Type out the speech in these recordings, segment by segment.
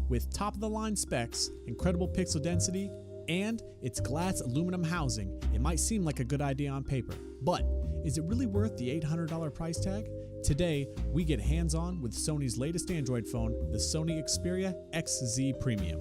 With top-of-the-line specs, incredible pixel density, and its glass aluminum housing, it might seem like a good idea on paper. But is it really worth the $800 price tag? Today, we get hands-on with Sony's latest Android phone, the Sony Xperia XZ Premium.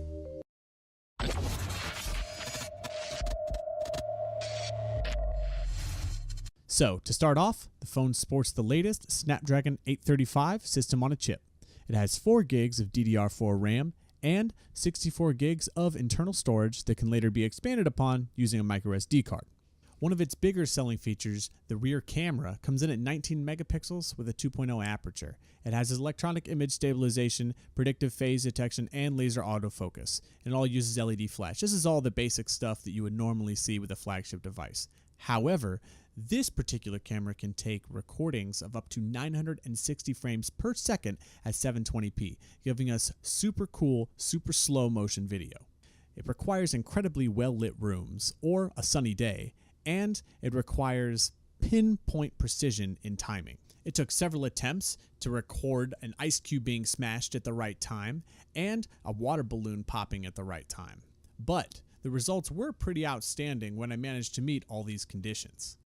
So, to start off, the phone sports the latest Snapdragon 835 system on a chip. It has 4 gigs of DDR4 RAM and 64 gigs of internal storage that can later be expanded upon using a microSD card. One of its bigger selling features, the rear camera, comes in at 19 megapixels with a 2.0 aperture. It has electronic image stabilization, predictive phase detection, and laser autofocus. And it all uses LED flash. This is all the basic stuff that you would normally see with a flagship device. However, this particular camera can take recordings of up to 960 frames per second at 720p, giving us super cool, super slow motion video. It requires incredibly well-lit rooms or a sunny day, and it requires pinpoint precision in timing. It took several attempts to record an ice cube being smashed at the right time and a water balloon popping at the right time. But the results were pretty outstanding when I managed to meet all these conditions.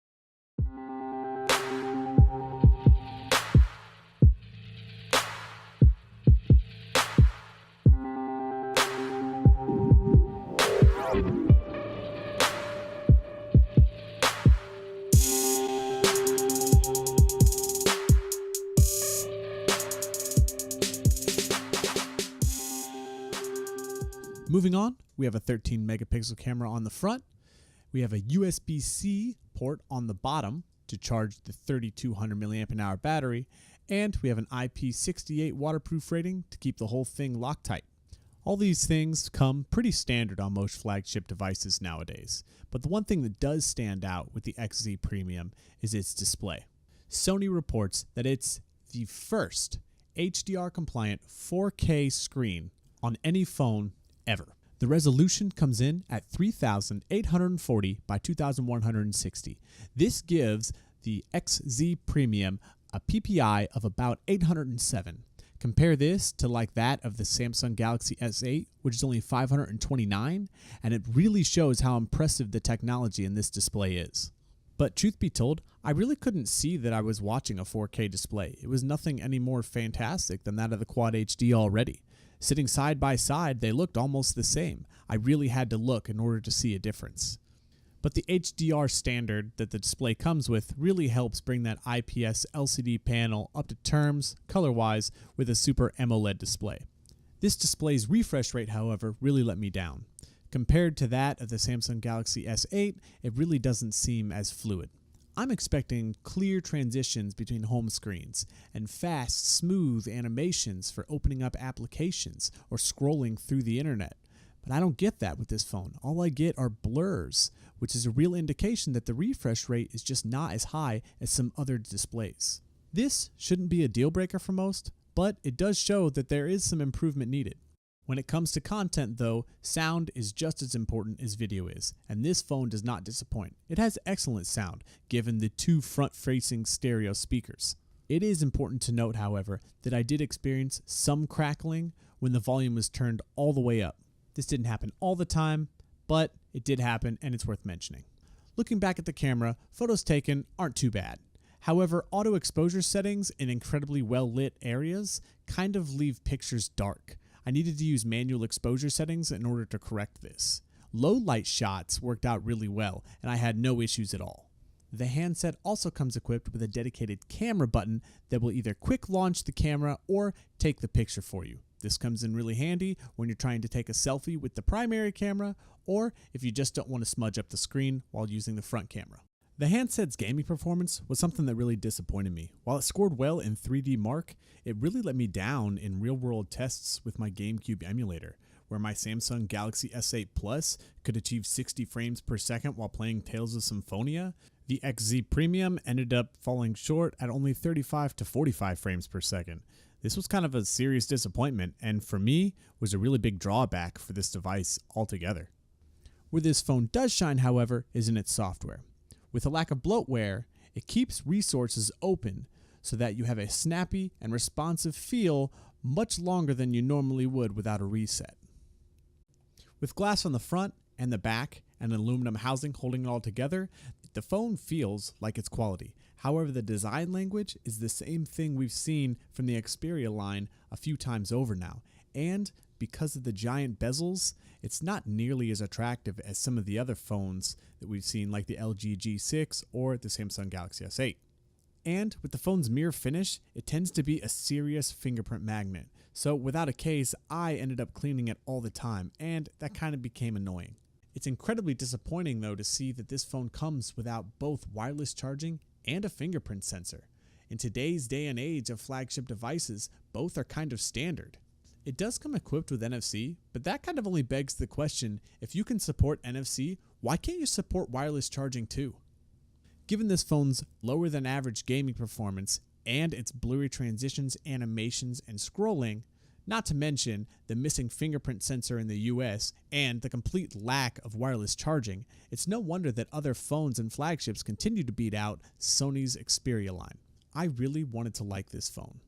Moving on, we have a 13 megapixel camera on the front. We have a USB-C port on the bottom to charge the 3200 milliamp an hour battery, and we have an IP68 waterproof rating to keep the whole thing Loctite. All these things come pretty standard on most flagship devices nowadays, but the one thing that does stand out with the XZ Premium is its display. Sony reports that it's the first HDR-compliant 4K screen on any phone ever. The resolution comes in at 3840 by 2160. This gives the XZ Premium a PPI of about 807. Compare this to like that of the Samsung Galaxy S8, which is only 529, and it really shows how impressive the technology in this display is. But truth be told, I really couldn't see that I was watching a 4K display. It was nothing any more fantastic than that of the Quad HD already. Sitting side by side, they looked almost the same. I really had to look in order to see a difference. But the HDR standard that the display comes with really helps bring that IPS LCD panel up to terms, color-wise, with a Super AMOLED display. This display's refresh rate, however, really let me down. Compared to that of the Samsung Galaxy S8, it really doesn't seem as fluid. I'm expecting clear transitions between home screens and fast, smooth animations for opening up applications or scrolling through the internet. But I don't get that with this phone. All I get are blurs, which is a real indication that the refresh rate is just not as high as some other displays. This shouldn't be a deal breaker for most, but it does show that there is some improvement needed. When it comes to content though, sound is just as important as video is, and this phone does not disappoint. It has excellent sound, given the 2 front-facing stereo speakers. It is important to note, however, that I did experience some crackling when the volume was turned all the way up. This didn't happen all the time, but it did happen and it's worth mentioning. Looking back at the camera, photos taken aren't too bad. However, auto exposure settings in incredibly well-lit areas kind of leave pictures dark. I needed to use manual exposure settings in order to correct this. Low light shots worked out really well, and I had no issues at all. The handset also comes equipped with a dedicated camera button that will either quick launch the camera or take the picture for you. This comes in really handy when you're trying to take a selfie with the primary camera, or if you just don't want to smudge up the screen while using the front camera. The handset's gaming performance was something that really disappointed me. While it scored well in 3D Mark, it really let me down in real-world tests with my GameCube emulator, where my Samsung Galaxy S8 Plus could achieve 60 frames per second while playing Tales of Symphonia. The XZ Premium ended up falling short at only 35 to 45 frames per second. This was kind of a serious disappointment, and for me, was a really big drawback for this device altogether. Where this phone does shine, however, is in its software. With a lack of bloatware, it keeps resources open so that you have a snappy and responsive feel much longer than you normally would without a reset. With glass on the front and the back and an aluminum housing holding it all together, the phone feels like it's quality. However, the design language is the same thing we've seen from the Xperia line a few times over now. And because of the giant bezels, it's not nearly as attractive as some of the other phones that we've seen, like the LG G6 or the Samsung Galaxy S8. And with the phone's mirror finish, it tends to be a serious fingerprint magnet. So without a case, I ended up cleaning it all the time, and that kind of became annoying. It's incredibly disappointing though to see that this phone comes without both wireless charging and a fingerprint sensor. In today's day and age of flagship devices, both are kind of standard. It does come equipped with NFC, but that kind of only begs the question, if you can support NFC, why can't you support wireless charging too? Given this phone's lower than average gaming performance and its blurry transitions, animations, and scrolling, not to mention the missing fingerprint sensor in the US and the complete lack of wireless charging, it's no wonder that other phones and flagships continue to beat out Sony's Xperia line. I really wanted to like this phone.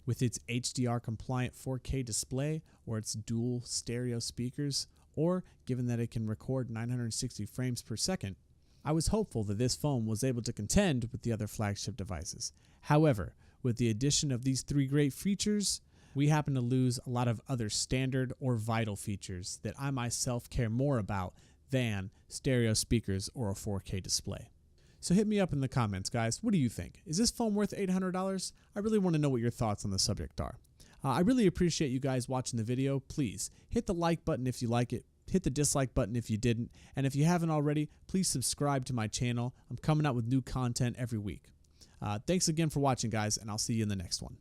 With its HDR compliant 4K display or its dual stereo speakers, or given that it can record 960 frames per second, I was hopeful that this phone was able to contend with the other flagship devices. However, with the addition of these three great features, we happen to lose a lot of other standard or vital features that I myself care more about than stereo speakers or a 4K display. So hit me up in the comments, guys. What do you think? Is this phone worth $800? I really want to know what your thoughts on the subject are. I really appreciate you guys watching the video. Please hit the like button if you like it. Hit the dislike button if you didn't. And if you haven't already, please subscribe to my channel. I'm coming out with new content every week. Thanks again for watching, guys, and I'll see you in the next one.